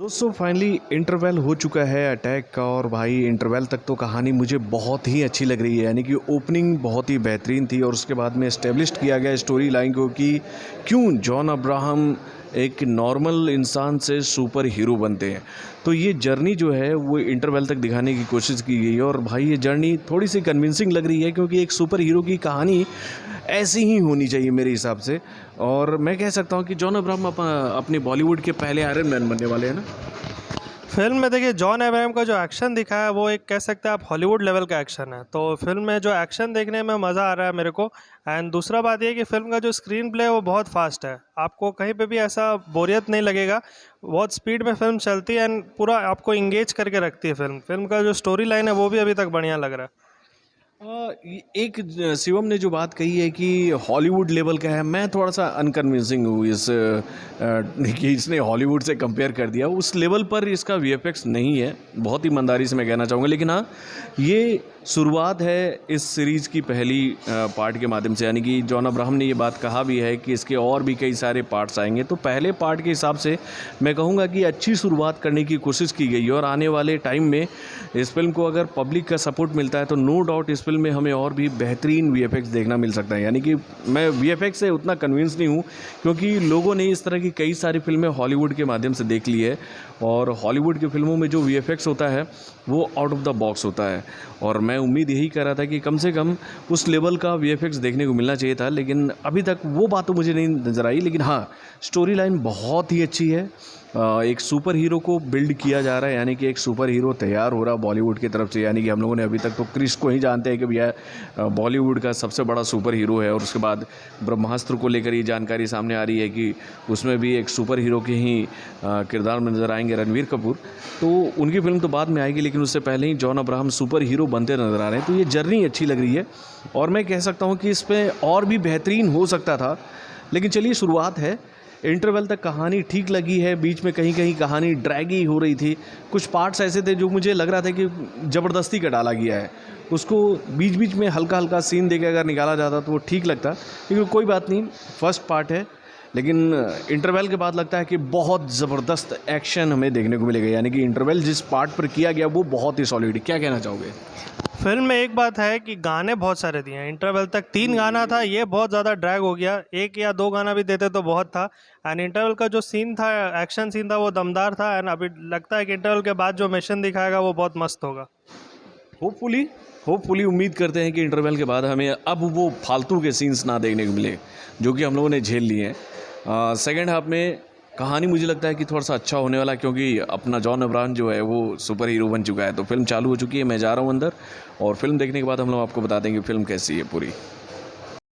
दोस्तों finally interval हो चुका है अटैक का। और भाई इंटरवल तक तो कहानी मुझे बहुत ही अच्छी लग रही है, यानी कि ओपनिंग बहुत ही बेहतरीन थी और उसके बाद में एस्टेब्लिश्ड किया गया स्टोरी लाइन को कि क्यों जॉन अब्राहम एक नॉर्मल इंसान से सुपर हीरो बनते हैं। तो ये जर्नी जो है वो इंटरवल तक दिखाने की कोशिश की गई है और भाई ये जर्नी थोड़ी सी कन्विंसिंग लग रही है क्योंकि एक सुपर हीरो की कहानी ऐसी ही होनी चाहिए मेरे हिसाब से। और मैं कह सकता हूँ कि जॉन अब्राहम अपने बॉलीवुड के पहले आयरन मैन बनने वाले हैं ना। फिल्म में देखिए जॉन अब्राहम का जो एक्शन दिखा है वो एक कह सकते हैं आप हॉलीवुड लेवल का एक्शन है। तो फिल्म में जो एक्शन देखने में मज़ा आ रहा है मेरे को। एंड दूसरा बात ये कि फिल्म का जो स्क्रीन प्ले है वो बहुत फास्ट है, आपको कहीं पे भी ऐसा बोरियत नहीं लगेगा। बहुत स्पीड में फिल्म चलती है एंड पूरा आपको इंगेज करके रखती है। फिल्म का जो स्टोरी लाइन है वो भी अभी तक बढ़िया लग रहा है। शिवम ने जो बात कही है कि हॉलीवुड लेवल का है, मैं थोड़ा सा अनकन्विंसिंग हूँ कि इसने हॉलीवुड से कंपेयर कर दिया। उस लेवल पर इसका वीएफएक्स नहीं है, बहुत ही ईमानदारी से मैं कहना चाहूँगा। लेकिन हाँ, ये शुरुआत है इस सीरीज़ की पहली पार्ट के माध्यम से, यानी कि जॉन अब्राहम ने ये बात कहा भी है कि इसके और भी कई सारे पार्ट्स आएंगे। तो पहले पार्ट के हिसाब से मैं कहूँगा कि अच्छी शुरुआत करने की कोशिश की गई है और आने वाले टाइम में इस फिल्म को अगर पब्लिक का सपोर्ट मिलता है तो नो डाउट इस फिल्म में हमें और भी बेहतरीन वीएफएक्स देखना मिल सकता है। यानी कि मैं वीएफएक्स से उतना कन्विंस नहीं हूँ क्योंकि लोगों ने इस तरह की कई सारी फिल्में हॉलीवुड के माध्यम से देख ली है और हॉलीवुड की फिल्मों में जो वीएफएक्स होता है वो आउट ऑफ द बॉक्स होता है। और मैं उम्मीद यही कर रहा था कि कम से कम उस लेवल का वीएफएक्स देखने को मिलना चाहिए था, लेकिन अभी तक वो बात तो मुझे नहीं नज़र आई। लेकिन हाँ, स्टोरी लाइन बहुत ही अच्छी है। एक सुपर हीरो को बिल्ड किया जा रहा है, यानी कि एक सुपर हीरो तैयार हो रहा है बॉलीवुड की तरफ से। यानी कि हम लोगों ने अभी तक तो क्रिस को ही जानते हैं कि भैया बॉलीवुड का सबसे बड़ा सुपर हीरो है, और उसके बाद ब्रह्मास्त्र को लेकर ये जानकारी सामने आ रही है कि उसमें भी एक सुपर हीरो के ही किरदार में नज़र आएंगे रणवीर कपूर। तो उनकी फिल्म तो बाद में आएगी, लेकिन उससे पहले ही जॉन अब्राहम सुपर हीरो बनते नज़र आ रहे हैं। तो ये जर्नी अच्छी लग रही है और मैं कह सकता हूँ कि इस पर और भी बेहतरीन हो सकता था, लेकिन चलिए शुरुआत है। इंटरवल तक कहानी ठीक लगी है, बीच में कहीं कहीं कहानी ड्रैगी हो रही थी। कुछ पार्ट्स ऐसे थे जो मुझे लग रहा था कि ज़बरदस्ती का डाला गया है, उसको बीच बीच में हल्का हल्का सीन देके अगर निकाला जाता तो वो ठीक लगता। लेकिन कोई बात नहीं, फर्स्ट पार्ट है। लेकिन इंटरवल के बाद लगता है कि बहुत ज़बरदस्त एक्शन हमें देखने को मिलेगा, यानी कि इंटरवल जिस पार्ट पर किया गया वो बहुत ही सॉलिड। क्या कहना चाहोगे? फिल्म में एक बात है कि गाने बहुत सारे दिए हैं। इंटरवल तक 3 गाना था, ये बहुत ज़्यादा ड्रैग हो गया। 1 या 2 गाना भी देते तो बहुत था। एंड इंटरवल का जो सीन था, एक्शन सीन था, वो दमदार था। एंड अभी लगता है कि इंटरवल के बाद जो मिशन दिखाएगा वो बहुत मस्त होगा। होपफुली उम्मीद करते हैं कि इंटरवल के बाद हमें अब वो फालतू के सीन्स ना देखने को मिले जो कि हम लोगों ने झेल लिए हैं। सेकेंड हाफ में कहानी मुझे लगता है कि थोड़ा सा अच्छा होने वाला, क्योंकि अपना जॉन अब्राहम जो है वो सुपर हीरो बन चुका है। तो फिल्म चालू हो चुकी है, मैं जा रहा हूँ अंदर, और फिल्म देखने के बाद हम लोग आपको बता देंगे फिल्म कैसी है पूरी।